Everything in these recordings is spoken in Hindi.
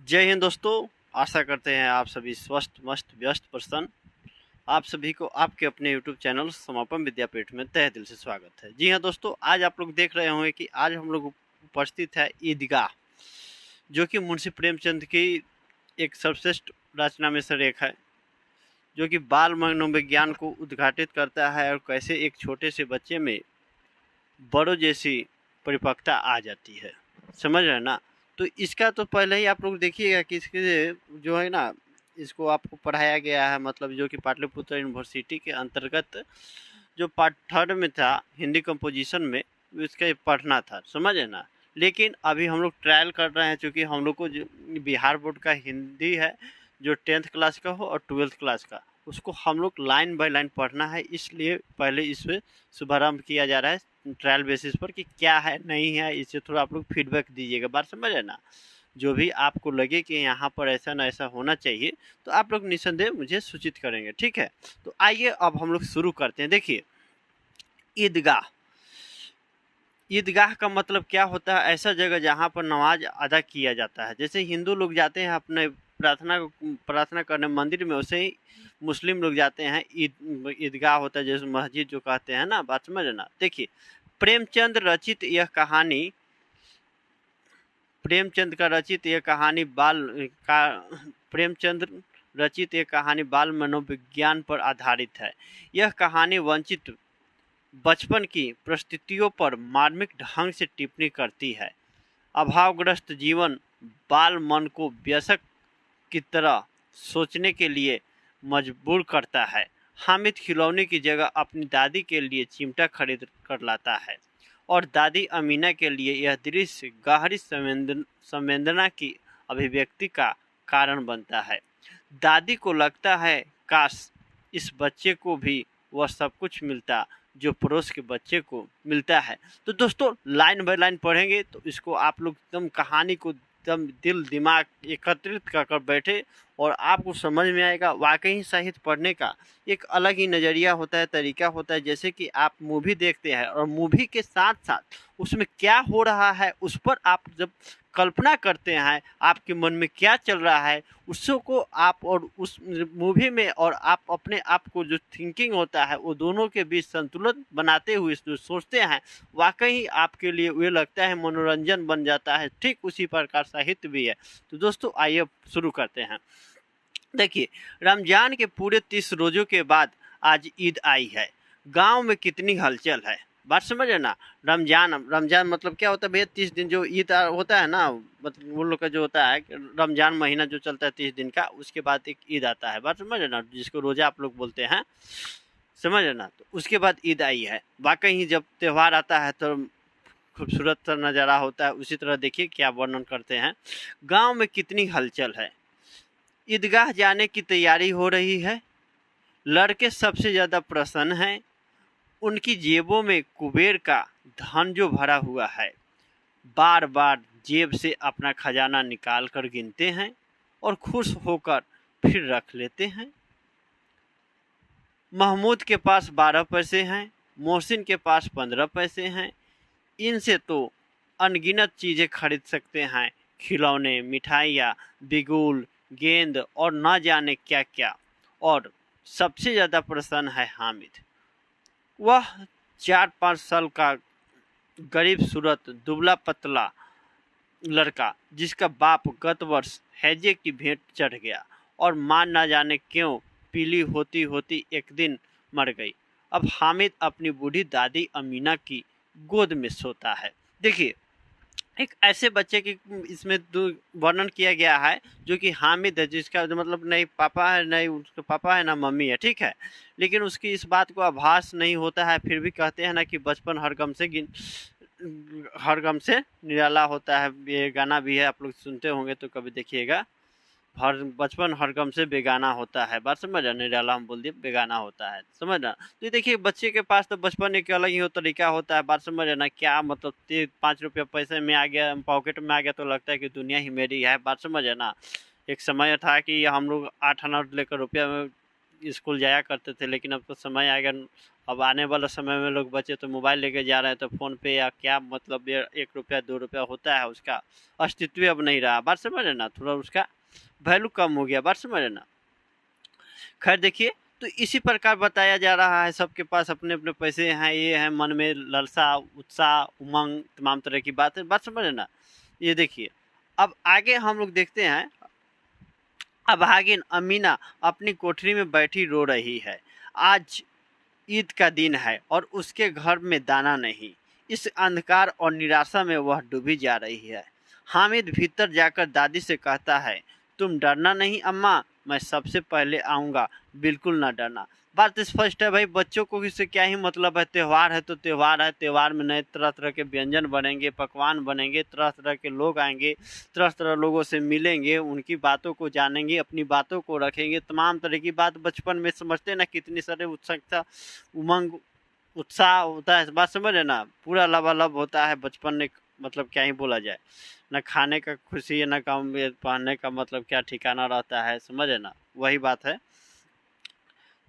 जय हिंद दोस्तों। आशा करते हैं आप सभी स्वस्थ मस्त व्यस्त प्रसन्न। आप सभी को आपके अपने YouTube चैनल समापन विद्यापीठ में तहे दिल से स्वागत है। जी हाँ दोस्तों, आज आप लोग देख रहे होंगे कि आज हम लोग उपस्थित है ईदगाह, जो कि मुंशी प्रेमचंद की एक सर्वश्रेष्ठ रचना में से एक है, जो कि बाल मनोविज्ञान को उद्घाटित करता है और कैसे एक छोटे से बच्चे में बड़ों जैसी परिपक्वता आ जाती है। समझ रहे हैं ना। तो इसका तो पहले ही आप लोग देखिएगा कि इसके जो है ना, इसको आपको पढ़ाया गया है, मतलब जो कि पाटलिपुत्र यूनिवर्सिटी के अंतर्गत जो पार्ट थर्ड में था हिंदी कंपोजिशन में, इसका पढ़ना था। समझ है ना। लेकिन अभी हम लोग ट्रायल कर रहे हैं, चूँकि हम लोग को जो बिहार बोर्ड का हिंदी है, जो 10th क्लास का हो और 12th क्लास का, उसको हम लोग लाइन बाय लाइन पढ़ना है। इसलिए पहले इस पर शुभारंभ किया जा रहा है ट्रायल बेसिस पर कि क्या है नहीं है। इससे थोड़ा आप लोग फीडबैक दीजिएगा। बात समझ है ना। जो भी आपको लगे कि यहाँ पर ऐसा ना ऐसा होना चाहिए, तो आप लोग निसंदेह मुझे सूचित करेंगे, ठीक है। तो आइए अब हम लोग शुरू करते हैं। देखिए, ईदगाह। ईदगाह का मतलब क्या होता है? ऐसा जगह जहाँ पर नमाज अदा किया जाता है। जैसे हिंदू लोग जाते हैं अपने प्रार्थना करने मंदिर में, वैसे ही मुस्लिम लोग जाते हैं ईदगाह होता है, जैसे मस्जिद जो कहते हैं ना। बात समझ ना। देखिए, प्रेमचंद रचित यह कहानी प्रेमचंद का रचित यह कहानी बाल का प्रेमचंद रचित यह कहानी बाल मनोविज्ञान पर आधारित है। यह कहानी वंचित बचपन की परिस्थितियों पर मार्मिक ढंग से टिप्पणी करती है। अभावग्रस्त जीवन बाल मन को वयस्क की तरह सोचने के लिए मजबूर करता है। हामिद खिलौने की जगह अपनी दादी के लिए चिमटा खरीद कर लाता है और दादी अमीना के लिए यह दृश्य गहरी संवेदना की अभिव्यक्ति का कारण बनता है। दादी को लगता है काश इस बच्चे को भी वह सब कुछ मिलता जो पड़ोस के बच्चे को मिलता है। तो दोस्तों, लाइन बाय लाइन पढ़ेंगे तो इसको आप लोग एकदम कहानी को एकदम दिल दिमाग एकत्रित कर बैठे और आपको समझ में आएगा। वाकई साहित्य पढ़ने का एक अलग ही नज़रिया होता है, तरीका होता है। जैसे कि आप मूवी देखते हैं और मूवी के साथ साथ उसमें क्या हो रहा है उस पर आप जब कल्पना करते हैं, आपके मन में क्या चल रहा है उसको आप और उस मूवी में और आप अपने आप को जो थिंकिंग होता है वो दोनों के बीच संतुलन बनाते हुए जो सोचते हैं, वाकई आपके लिए ये लगता है मनोरंजन बन जाता है। ठीक उसी प्रकार साहित्य भी है। तो दोस्तों, आइए शुरू करते हैं। देखिए, रमजान के पूरे 30 रोज़ों के बाद आज ईद आई है। गांव में कितनी हलचल है। बात समझ है ना। रमजान मतलब क्या होता है भैया? 30 दिन जो ईद होता है ना, मतलब वो लोग का जो होता है रमजान महीना जो चलता है 30 दिन का, उसके बाद एक ईद आता है। बात समझ है ना, जिसको रोजा आप लोग बोलते हैं। समझ है ना। तो उसके बाद ईद आई है। वाकई ही जब त्यौहार आता है तो खूबसूरत सा नज़ारा होता है। उसी तरह देखिए क्या वर्णन करते हैं। गाँव में कितनी हलचल है। ईदगाह जाने की तैयारी हो रही है। लड़के सबसे ज़्यादा प्रसन्न हैं। उनकी जेबों में कुबेर का धन जो भरा हुआ है, बार बार जेब से अपना खजाना निकाल कर गिनते हैं और खुश होकर फिर रख लेते हैं। महमूद के पास 12 पैसे हैं, मोहसिन के पास 15 पैसे हैं। इनसे तो अनगिनत चीज़ें खरीद सकते हैं, खिलौने, मिठाइयाँ, बिगुल, गेंद और न जाने क्या क्या। और सबसे ज़्यादा प्रसन्न है हामिद। वह 4-5 साल का गरीब सूरत दुबला पतला लड़का, जिसका बाप गत वर्ष हैजे की भेंट चढ़ गया और मां न जाने क्यों पीली होती होती एक दिन मर गई। अब हामिद अपनी बूढ़ी दादी अमीना की गोद में सोता है। देखिए, एक ऐसे बच्चे की इसमें वर्णन किया गया है जो कि हामिद है, जिसका जो मतलब नहीं पापा है, नहीं उसके पापा है ना मम्मी है, ठीक है। लेकिन उसकी इस बात को आभास नहीं होता है, फिर भी कहते हैं ना कि बचपन हर गम से निराला होता है। ये गाना भी है, आप लोग सुनते होंगे तो कभी देखिएगा। हर बचपन हर गम से बेगाना होता है। बात समझ रहा। निराला हम बोल दिए, बेगाना होता है। समझ रहा। तो ये देखिए, बच्चे के पास तो बचपन एक अलग ही हो तरीका होता है। बात समझ रहे ना। क्या मतलब 5 रुपया पैसे में आ गया, पॉकेट में आ गया तो लगता है कि दुनिया ही मेरी है। बात समझ है ना। एक समय था कि हम लोग 8 आना लेकर रुपया में स्कूल जाया करते थे, लेकिन अब तो समय आ गया, अब आने वाला समय में लोग बच्चे तो मोबाइल लेके जा रहे हैं, तो फ़ोन पे या क्या मतलब 1 रुपया 2 रुपया होता है, उसका अस्तित्व अब नहीं रहा। बात समझ रहे ना, थोड़ा उसका वैल्यू कम हो गया। बात समझ रहे ना। खैर देखिए, तो इसी प्रकार बताया जा रहा है, सबके पास अपने अपने पैसे हैं, ये हैं, मन में लालसा, उत्साह, उमंग, तमाम तरह की बात है। बात समझ रहे ना। ये देखिए, अब आगे हम लोग देखते हैं। अभागिन अमीना अपनी कोठरी में बैठी रो रही है। आज ईद का दिन है और उसके घर में दाना नहीं। इस अंधकार और निराशा में वह डूबी जा रही है। हामिद भीतर जाकर दादी से कहता है, तुम डरना नहीं अम्मा, मैं सबसे पहले आऊँगा, बिल्कुल ना डरना। बात स्पष्ट है भाई, बच्चों को इससे क्या ही मतलब है। त्यौहार है तो त्यौहार है, त्यौहार में नए तरह तरह के व्यंजन बनेंगे, पकवान बनेंगे, तरह तरह के लोग आएंगे, तरह तरह लोगों से मिलेंगे, उनकी बातों को जानेंगे, अपनी बातों को रखेंगे, तमाम तरह की बात बचपन में समझते ना, कितनी सारे उत्सुकता, उमंग, उत्साह होता है। बात समझ रहे ना, पूरा लबालब होता है बचपन में, मतलब क्या ही बोला जाए। न खाने का खुशी है, न काम पहनने का मतलब क्या ठिकाना रहता है, समझ रहे ना, वही बात है।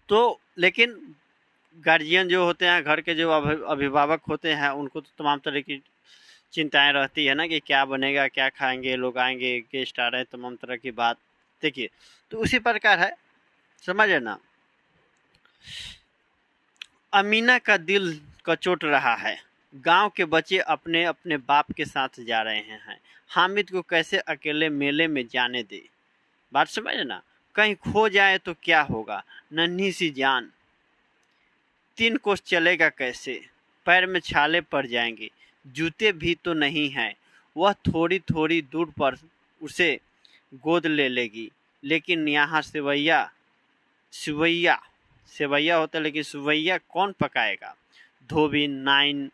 तो लेकिन गार्जियन जो होते हैं, घर के जो अभिभावक होते हैं, उनको तो तमाम तरह की चिंताएं रहती है ना, कि क्या बनेगा, क्या खाएंगे, लोग आएंगे, गेस्ट आ रहे हैं, तमाम तरह की बात। देखिए, तो उसी प्रकार है, समझ है ना। अमीना का दिल कचोट रहा है। गांव के बच्चे अपने अपने बाप के साथ जा रहे हैं। हामिद को कैसे अकेले मेले में जाने दे। बात समझ ना, कहीं खो जाए तो क्या होगा। नन्ही सी जान, 3 कोस चलेगा कैसे, पैर में छाले पड़ जाएंगे, जूते भी तो नहीं हैं। वह थोड़ी थोड़ी दूर पर उसे गोद ले लेगी, लेकिन यहाँ सेवैया सेवैया सेवैया होता है, लेकिन सेवैया कौन पकाएगा। धोबी, नाइन,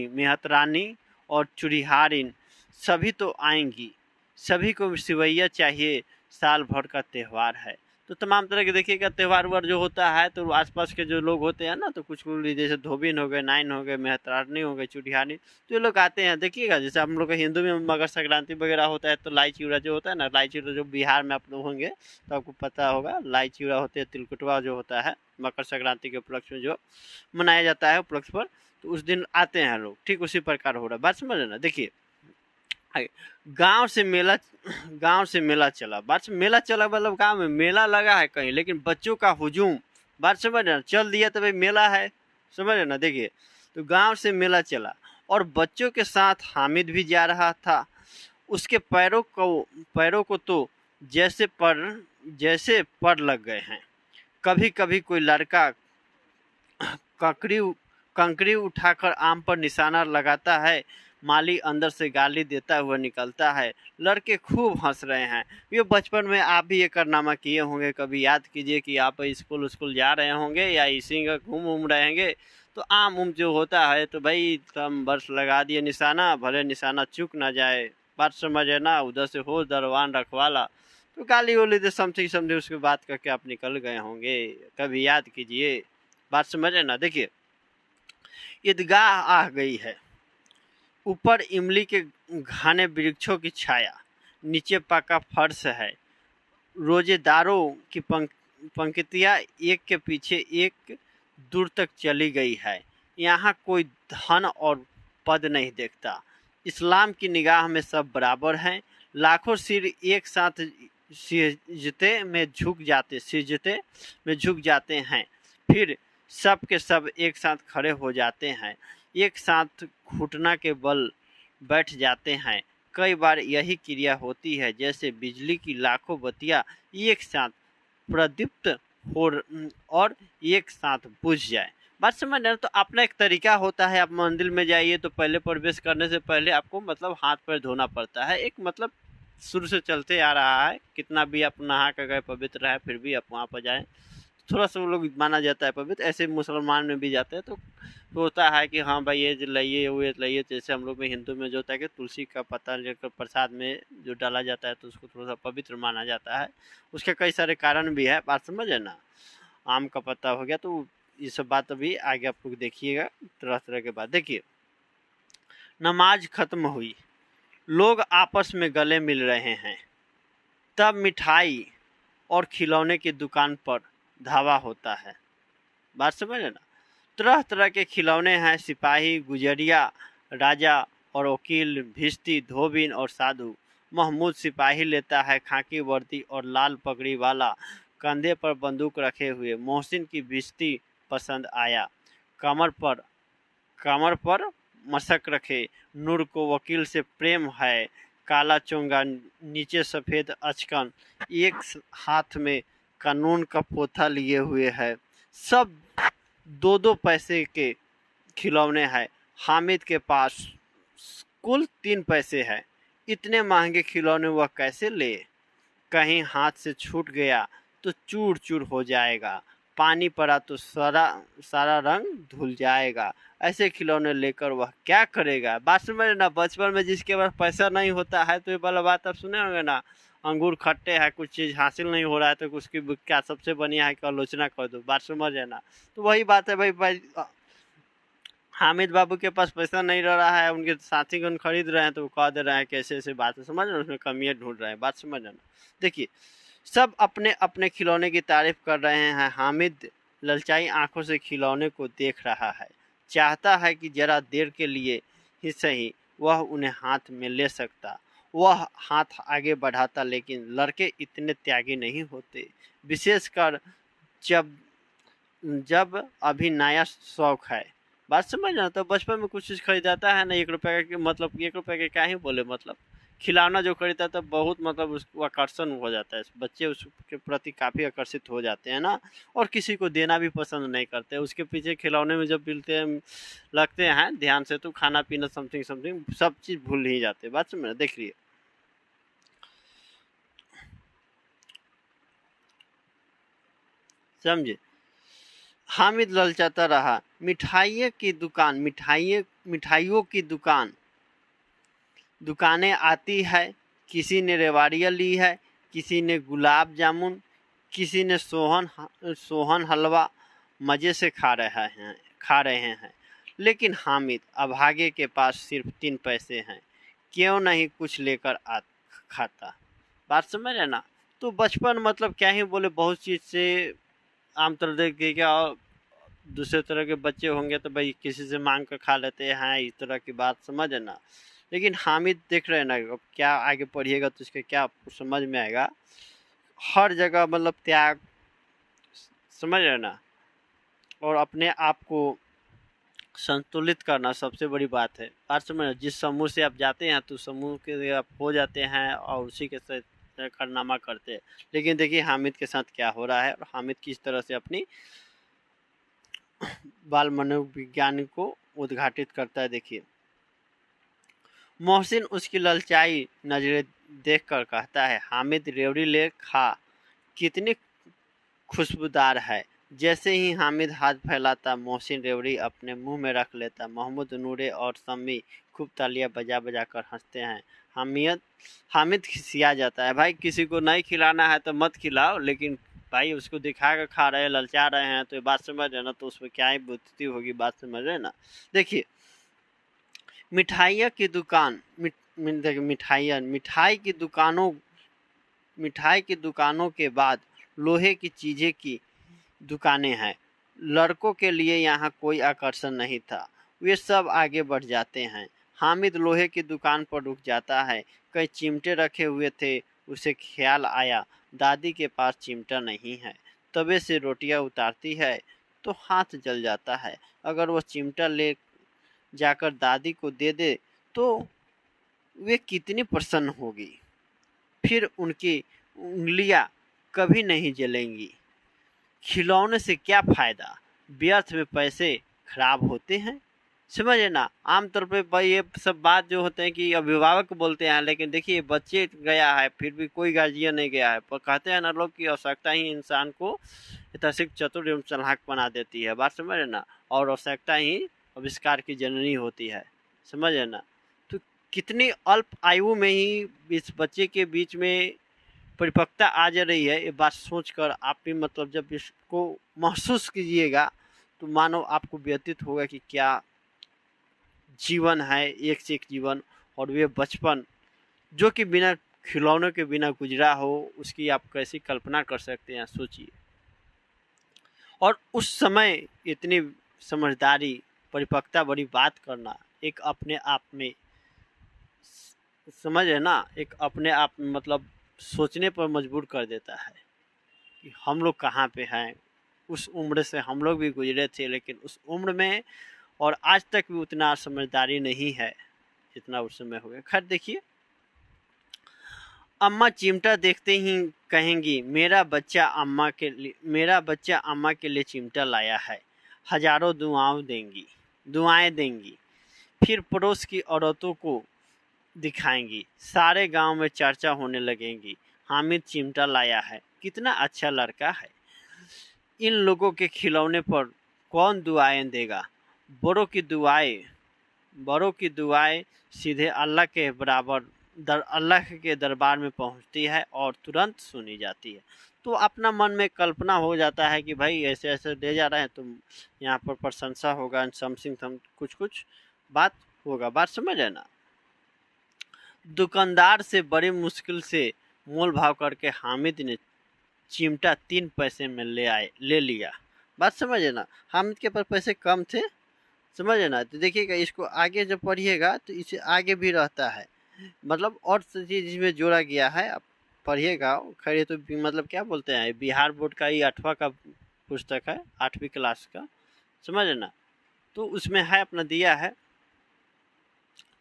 मेहतरानी और चुड़िहारिन सभी तो आएंगी। सभी को सेवैया चाहिए, साल भर का त्यौहार है। तो तमाम तरह के देखिएगा, त्यौहार वार जो होता है, तो आसपास के जो लोग होते हैं ना, तो कुछ जैसे धोबिन हो गए, नाइन हो गए, मेहतरानी हो गए, चुड़िहानी, तो ये लोग आते हैं। देखिएगा, जैसे हम लोग का हिंदू में मकर संक्रांति वगैरह होता है, तो लाई चिवड़ा जो होता है ना, लाई चिवड़ा जो बिहार में आप लोग होंगे तो आपको पता होगा, लाई चिवड़ा होते हैं, तिलकुटवा जो होता है मकर संक्रांति के उपलक्ष्य में जो मनाया जाता है उपलक्ष्य पर, तो उस दिन आते हैं लोग। ठीक उसी प्रकार हो रहा है। बात समझ रहे ना। देखिए, गांव से मेला चला। बात मेला चला मतलब गांव में मेला लगा है कहीं, लेकिन बच्चों का हुजूम, बात समझ रहे ना, चल दिया तो भाई मेला है, समझ रहे ना। देखिए, तो गांव से मेला चला और बच्चों के साथ हामिद भी जा रहा था। उसके पैरों को तो जैसे पर लग गए हैं। कभी कभी कोई लड़का कंकड़ी कंकड़ी उठाकर आम पर निशाना लगाता है। माली अंदर से गाली देता हुआ निकलता है। लड़के खूब हंस रहे हैं। ये बचपन में आप भी ये कारनामा किए होंगे, कभी याद कीजिए कि आप स्कूल जा रहे होंगे या इसी का घूम रहेंगे, तो आम जो होता है, तो भाई तम बर्स लगा दिए निशाना, भले निशाना चूक ना जाए। बात समझे ना, उधर से हो दरवान रखवाला, तो गाली वाली दे समझे उसके बात करके आप निकल गए होंगे, कभी याद कीजिए। बात समझे ना। देखिए, ईदगाह आ गई है। ऊपर इमली के घने वृक्षों की छाया, नीचे पक्का फर्श है। रोजेदारों की पंक्तियां एक के पीछे एक दूर तक चली गई है। यहाँ कोई धन और पद नहीं देखता। इस्लाम की निगाह में सब बराबर हैं। लाखों सिर एक साथ सिजदे में झुक जाते हैं, फिर सब के सब एक साथ खड़े हो जाते हैं, एक साथ घुटना के बल बैठ जाते हैं। कई बार यही क्रिया होती है जैसे बिजली की लाखों बत्तियां एक साथ प्रदीप्त हो और एक साथ बुझ जाए। बात समझ रहे हैं। तो अपना एक तरीका होता है। आप मंदिर में जाइए तो पहले प्रवेश करने से पहले आपको मतलब हाथ पैर धोना पड़ता है। एक मतलब शुरू से चलते आ रहा है, कितना भी आप नहा कर गए पवित्र है, फिर भी आप वहाँ पर जाएं, थोड़ा सा वो लोग माना जाता है पवित्र। ऐसे मुसलमान में भी जाते हैं तो होता है कि हाँ भाई ये लाइए वो लाइए। जैसे हम लोग में हिंदू में जो होता है कि तुलसी का पत्ता लेकर प्रसाद में जो डाला जाता है, तो उसको थोड़ा सा पवित्र माना जाता है। उसके कई सारे कारण भी है। बात समझ है ना। आम का पत्ता हो गया, तो ये सब बात अभी आगे आप लोग देखिएगा तरह तरह के बात। देखिए, नमाज खत्म हुई, लोग आपस में गले मिल रहे हैं। तब मिठाई और खिलौने की दुकान पर धावा होता है। बात समझ रहे ना। तरह तरह के खिलौने हैं, सिपाही, गुजरिया, राजा और वकील, भिश्ती, धोबिन और साधु। महमूद सिपाही लेता है खाकी वर्दी और लाल पगड़ी वाला, कंधे पर बंदूक रखे हुए। मोहसिन की भिश्ती पसंद आया, कमर पर मशक रखे। नूर को वकील से प्रेम है, काला चोंगा, नीचे सफ़ेद अचकन, एक हाथ में कानून का पोथा लिए हुए है। सब 2-2 पैसे के खिलौने हैं। हामिद के पास कुल 3 पैसे हैं। इतने महंगे खिलौने वह कैसे ले? कहीं हाथ से छूट गया तो चूर चूर हो जाएगा, पानी पड़ा तो सारा रंग धुल जाएगा। ऐसे खिलौने लेकर वह क्या करेगा? बात समझ ना। बचपन में जिसके पास पैसा नहीं होता है तो ये वाला बात आप सुने होंगे ना, अंगूर खट्टे है, कुछ चीज़ हासिल नहीं हो रहा है तो उसकी क्या सबसे बढ़िया है कि आलोचना कर दो। बात समझ है ना। तो वही बात है भाई हामिद बाबू के पास पैसा नहीं रह रहा है, उनके साथी गण खरीद रहे हैं तो वो कह दे रहे हैं कि ऐसे ऐसे बात है, समझ रहे हैं, उसमें कमियाँ ढूंढ रहे हैं। बात समझ रहे ना। देखिए, सब अपने अपने खिलौने की तारीफ कर रहे हैं। हामिद ललचाई आंखों से खिलौने को देख रहा है, चाहता है कि जरा देर के लिए ही सही वह उन्हें हाथ में ले सकता। वह हाथ आगे बढ़ाता, लेकिन लड़के इतने त्यागी नहीं होते, विशेषकर जब जब अभी नया शौक है। बात समझ ना। तो बचपन में कुछ चीज़ खरीदाता है ना, 1 रुपये का, मतलब 1 रुपये के क्या ही बोले, मतलब खिलौना जो खरीदता तो बहुत मतलब उसको आकर्षण हो जाता है, बच्चे उसके प्रति काफ़ी आकर्षित हो जाते हैं ना, और किसी को देना भी पसंद नहीं करते। उसके पीछे खिलौने में जब मिलते हैं लगते हैं ध्यान से तो खाना पीना समथिंग समथिंग सब चीज़ भूल ही जाते हैं। बात समझ। देख लिए, समझे। हामिद ललचाता रहा। मिठाइयों की दुकानें आती है। किसी ने रेवाड़ियाँ ली है, किसी ने गुलाब जामुन, किसी ने सोहन हलवा। मज़े से खा रहे हैं। लेकिन हामिद अभागे के पास सिर्फ 3 पैसे हैं, क्यों नहीं कुछ लेकर खाता। बात समझ है ना। तो बचपन मतलब क्या ही बोले, बहुत चीज़ से आमतौर देखिए क्या, दूसरे तरह के बच्चे होंगे तो भाई किसी से मांग कर खा लेते हैं, इस तरह की बात समझ है ना। लेकिन हामिद देख रहे हैं ना, अब क्या आगे पढ़िएगा तो इसके क्या समझ में आएगा। हर जगह मतलब त्याग, समझ रहे ना, और अपने आप को संतुलित करना सबसे बड़ी बात है। बात समझ। जिस समूह से आप जाते हैं तो समूह के आप हो जाते हैं और उसी के साथ कारनामा करते हैं। लेकिन देखिए हामिद के साथ क्या हो रहा है और हामिद किस तरह से अपनी बाल मनोविज्ञान को उद्घाटित करता है। देखिए, मोहसिन उसकी ललचाई नजरें देखकर कहता है, हामिद रेवड़ी ले खा, कितनी खुशबूदार है। जैसे ही हामिद हाथ फैलाता, मोहसिन रेवड़ी अपने मुंह में रख लेता। महमूद, नूरे और सम्मी खूब तालियां बजा बजा कर हंसते हैं। हामिद खिसिया जाता है, भाई किसी को नहीं खिलाना है तो मत खिलाओ, लेकिन भाई उसको दिखा कर खा रहे हैं, ललचा रहे हैं, तो ये बात समझ रहे ना, तो उसमें क्या ही बुद्धि होगी। बात समझ रहे ना। देखिए, मिठाइयाँ की दुकान देखिए मिठाई की दुकानों के बाद लोहे की चीज़ें की दुकानें हैं। लड़कों के लिए यहाँ कोई आकर्षण नहीं था, वे सब आगे बढ़ जाते हैं। हामिद लोहे की दुकान पर रुक जाता है। कई चिमटे रखे हुए थे। उसे ख्याल आया, दादी के पास चिमटा नहीं है। तवे से रोटियां उतारती है तो हाथ जल जाता है। अगर वह चिमटा ले जाकर दादी को दे दे तो वे कितनी प्रसन्न होगी। फिर उनकी उंगलियां कभी नहीं जलेंगी। खिलौने से क्या फायदा, व्यर्थ में पैसे खराब होते हैं। समझे ना। आमतौर पे भाई ये सब बात जो होते हैं कि अभिभावक बोलते हैं, लेकिन देखिए बच्चे गया है फिर भी कोई गार्जियन नहीं गया है, पर कहते हैं ना लोग कि आवश्यकता ही इंसान को यथाशीघ्र चतुर एवं चालाक बना देती है। बात समझ ना। और आवश्यकता ही आविष्कार की जननी होती है। समझ ना। तो कितनी अल्प आयु में ही इस बच्चे के बीच में परिपक्वता आ जा रही है, ये बात सोचकर आप भी मतलब जब इसको महसूस कीजिएगा तो मानो आपको व्यतीत होगा कि क्या जीवन है, एक से एक जीवन। और वे बचपन जो कि बिना खिलौनों के बिना गुजरा हो, उसकी आप कैसी कल्पना कर सकते हैं, सोचिए। और उस समय इतनी समझदारी, परिपक्वता बड़ी बात करना एक अपने आप में, समझ है ना, एक अपने आप में मतलब सोचने पर मजबूर कर देता है कि हम लोग कहाँ पे हैं। उस उम्र से हम लोग भी गुजरे थे, लेकिन उस उम्र में और आज तक भी उतना समझदारी नहीं है जितना उस समय हो गया। खैर देखिए, अम्मा चिमटा देखते ही कहेंगी, मेरा बच्चा अम्मा के लिए चिमटा लाया है। हजारों दुआएं देंगी। फिर पड़ोस की औरतों को दिखाएंगी। सारे गांव में चर्चा होने लगेगी, हामिद चिमटा लाया है, कितना अच्छा लड़का है। इन लोगों के खिलौने पर कौन दुआएं देगा? बड़ों की दुआएं सीधे अल्लाह के दरबार में पहुंचती है और तुरंत सुनी जाती है। तो अपना मन में कल्पना हो जाता है कि भाई ऐसे ऐसे ले जा रहे हैं, तुम यहाँ पर प्रशंसा होगा, समथिंग कुछ बात होगा। बात समझ है ना। दुकानदार से बड़ी मुश्किल से मोल भाव करके हामिद ने चिमटा 3 पैसे में ले लिया। बात समझे ना, हामिद के पास पैसे कम थे, समझे ना। तो देखिएगा, इसको आगे जब पढ़िएगा तो इसे आगे भी रहता है, मतलब और चीज इसमें जोड़ा गया है, आप पढ़िएगा। खैर ये तो मतलब क्या बोलते हैं, बिहार बोर्ड का ये 8वां का पुस्तक है, 8वीं क्लास का, समझे ना। तो उसमें है, अपना दिया है,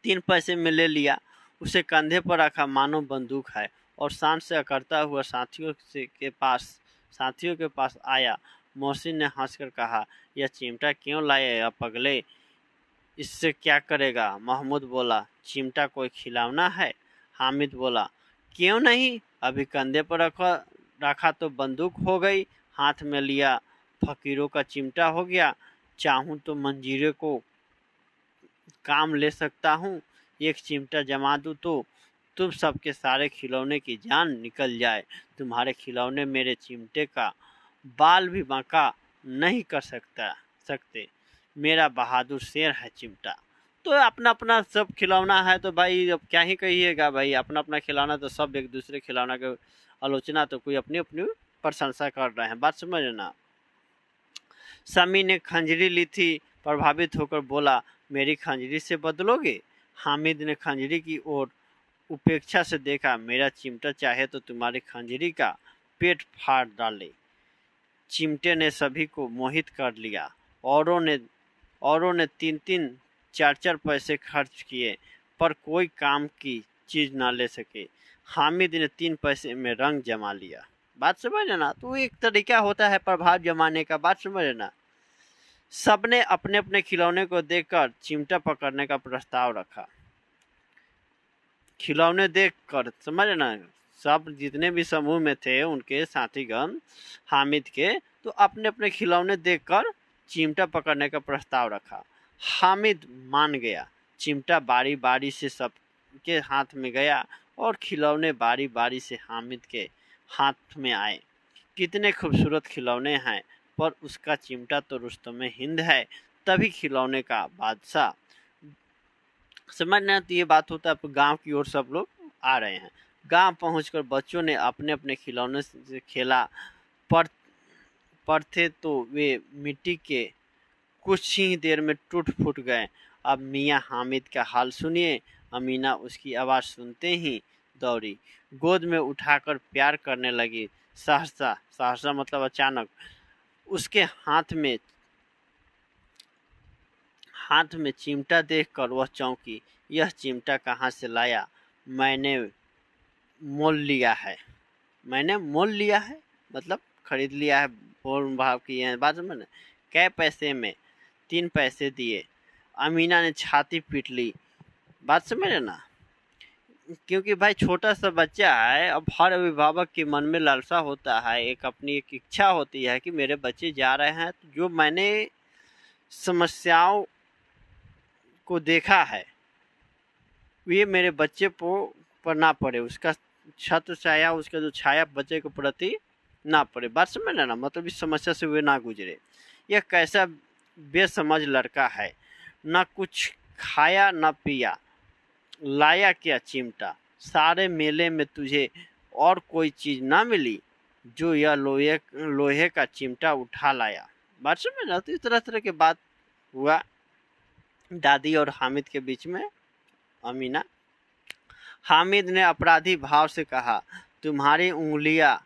3 पैसे में ले लिया, उसे कंधे पर रखा मानो बंदूक है, और शान से अकड़ता हुआ साथियों के पास आया। मोहसिन ने हंसकर कहा, यह चिमटा क्यों लाए या पगले, इससे क्या करेगा? महमूद बोला, चिमटा कोई खिलौना है। हामिद बोला, क्यों नहीं, अभी कंधे पर रखा तो बंदूक हो गई, हाथ में लिया फकीरों का चिमटा हो गया। चाहूं तो मंजीरे को काम ले सकता हूँ, एक चिमटा जमा दूँ तो तुम सबके सारे खिलौने की जान निकल जाए। तुम्हारे खिलौने मेरे चिमटे का बाल भी बांका नहीं कर सकते। मेरा बहादुर शेर है चिमटा। तो अपना अपना सब खिलौना है, तो भाई अब क्या ही कहिएगा भाई, अपना अपना खिलौना, तो सब एक दूसरे खिलौना के आलोचना, तो कोई अपनी अपनी प्रशंसा कर रहे हैं। बात समझ ना। समी ने खंजरी ली थी, प्रभावित होकर बोला, मेरी खंजरी से बदलोगे? हामिद ने खंजरी की ओर उपेक्षा से देखा, मेरा चिमटा चाहे तो तुम्हारी खंजरी का पेट फाड़ डाले। चिमटे ने सभी को मोहित कर लिया। औरों ने 3-3, 4-4 पैसे खर्च किए, पर कोई काम की चीज ना ले सके। हामिद ने 3 पैसे में रंग जमा लिया। बात समझ ना। तो एक तरीका होता है प्रभाव जमाने का। बात समझ ना। सबने अपने अपने खिलौने को देखकर चिमटा पकड़ने का प्रस्ताव रखा। खिलौने देखकर, समझ ना, सब जितने भी समूह में थे उनके साथीगण हामिद के, तो अपने अपने खिलौने देखकर चिमटा पकड़ने का प्रस्ताव रखा। हामिद मान गया। चिमटा बारी बारी से सबके हाथ में गया और खिलौने बारी बारी से हामिद के हाथ में आए। कितने खूबसूरत खिलौने हैं, पर उसका चिमटा तो रुस्तमे हिंद है, तभी खिलौने का बादशाह। समझना। तो ये बात होता है, गांव की ओर सब लोग आ रहे हैं। गांव पहुंचकर बच्चों ने अपने अपने खिलौने से खेला, पर थे तो वे मिट्टी के कुछ ही देर में टूट फूट गए। अब मियाँ हामिद का हाल सुनिए। अमीना उसकी आवाज़ सुनते ही दौड़ी, गोद में उठाकर प्यार करने लगी। सहसा मतलब अचानक उसके हाथ में चिमटा देखकर वह चौंकी। यह चिमटा कहाँ से लाया? मैंने मोल लिया है, मतलब खरीद लिया है, बोल भाव की है। बात समझ। कै पैसे में? 3 पैसे दिए। अमीना ने छाती पीट ली। बात समझ ना। क्योंकि भाई छोटा सा बच्चा है, अब हर अभिभावक के मन में लालसा होता है, अपनी एक इच्छा होती है कि मेरे बच्चे जा रहे हैं, तो जो मैंने समस्याओं को देखा है ये मेरे बच्चे पर ना पड़े, उसका छत्र छाया, उसका जो छाया बच्चे के प्रति ना पड़े। बात समझ ना, मतलब इस समस्या से वे ना गुजरे। यह कैसा बेसमझ लड़का है, ना कुछ खाया ना पिया, लाया क्या चिमटा, सारे मेले में तुझे और कोई चीज ना मिली जो यह लोहे लोहे का चिमटा उठा लाया। बात समझ रहे हो? तो इस तरह के बात हुआ दादी और हामिद के बीच में। अमीना, हामिद ने अपराधी भाव से कहा, तुम्हारी उंगलियां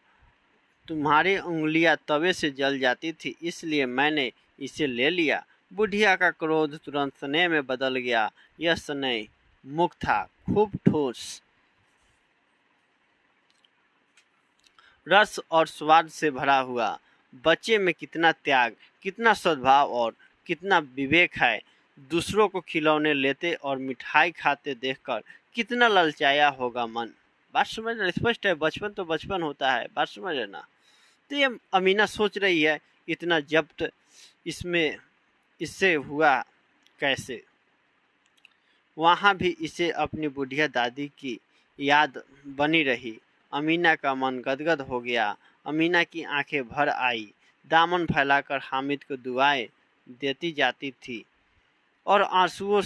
तवे से जल जाती थी, इसलिए मैंने इसे ले लिया। बुढ़िया का क्रोध तुरंत स्नेह में बदल गया। यह स्नेह मुख था, खूब ठोस, रस और स्वाद से भरा हुआ। बच्चे में कितना त्याग, कितना सद्भाव और कितना विवेक है। दूसरों को खिलौने लेते और मिठाई खाते देखकर कितना ललचाया होगा मन। बात समझ रहे? स्पष्ट है, बचपन तो बचपन होता है। बात समझ रहे ना? तो ये अमीना सोच रही है इतना जब्त इससे हुआ कैसे। वहाँ भी इसे अपनी बुढ़िया दादी की याद बनी रही। अमीना का मन गदगद हो गया। अमीना की आंखें भर आई, दामन फैलाकर हामिद को दुआएं देती जाती थी और आंसुओं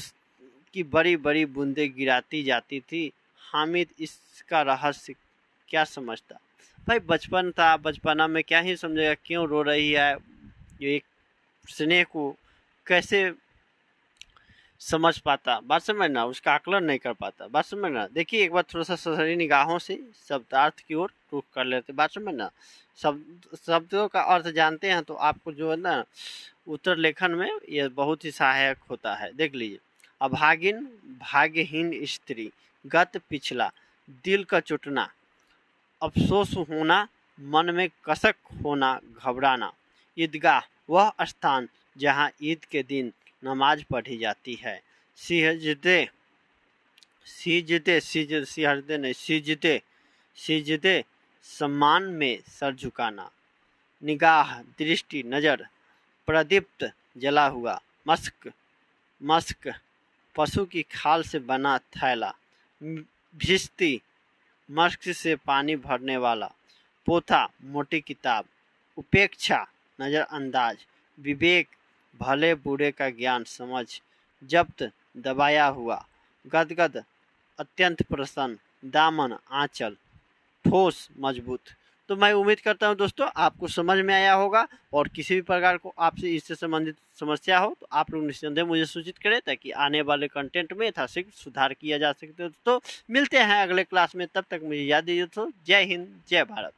की बड़ी बड़ी बूंदें गिराती जाती थी। हामिद इसका रहस्य क्या समझता? भाई बचपन था, बचपना में क्या ही समझेगा, क्यों रो रही है, ये एक स्नेह को कैसे समझ पाता। बात समझना, उसका आकलन नहीं कर पाता। बात समझना। देखिए एक बार थोड़ा सा ससरी निगाहों से शब्दार्थ की ओर रुख कर लेते। बात समझना, शब्दों का अर्थ जानते हैं तो आपको जो है ना उत्तर लेखन में यह बहुत ही सहायक होता है। देख लीजिए, अभागिन, भाग्यहीन स्त्री, गत पिछला, दिल का चुटना, अफसोस होना, मन में कसक होना, घबराना। ईदगाह, वह स्थान जहाँ ईद के दिन नमाज पढ़ी जाती है। सिजदे सिजदे सम्मान में सर झुकाना। निगाह, दृष्टि, नजर, प्रदीप्त जला हुआ। मस्क, पशु की खाल से बना थैला। भिश्ती, मस्क से पानी भरने वाला। पोथा, मोटी किताब। उपेक्षा, नजरअंदाज। विवेक, भले बुरे का ज्ञान समझ। जब्त, दबाया हुआ। गदगद, अत्यंत प्रसन्न। दामन, आंचल। ठोस, मजबूत। तो मैं उम्मीद करता हूं दोस्तों आपको समझ में आया होगा, और किसी भी प्रकार को आपसे इससे संबंधित समस्या हो तो आप लोग निस्संदेह मुझे सूचित करें ताकि आने वाले कंटेंट में यथाशीघ्र सुधार किया जा सके। दोस्तों मिलते हैं अगले क्लास में, तब तक मुझे याद दीजिए दोस्तों। जय हिंद, जय भारत।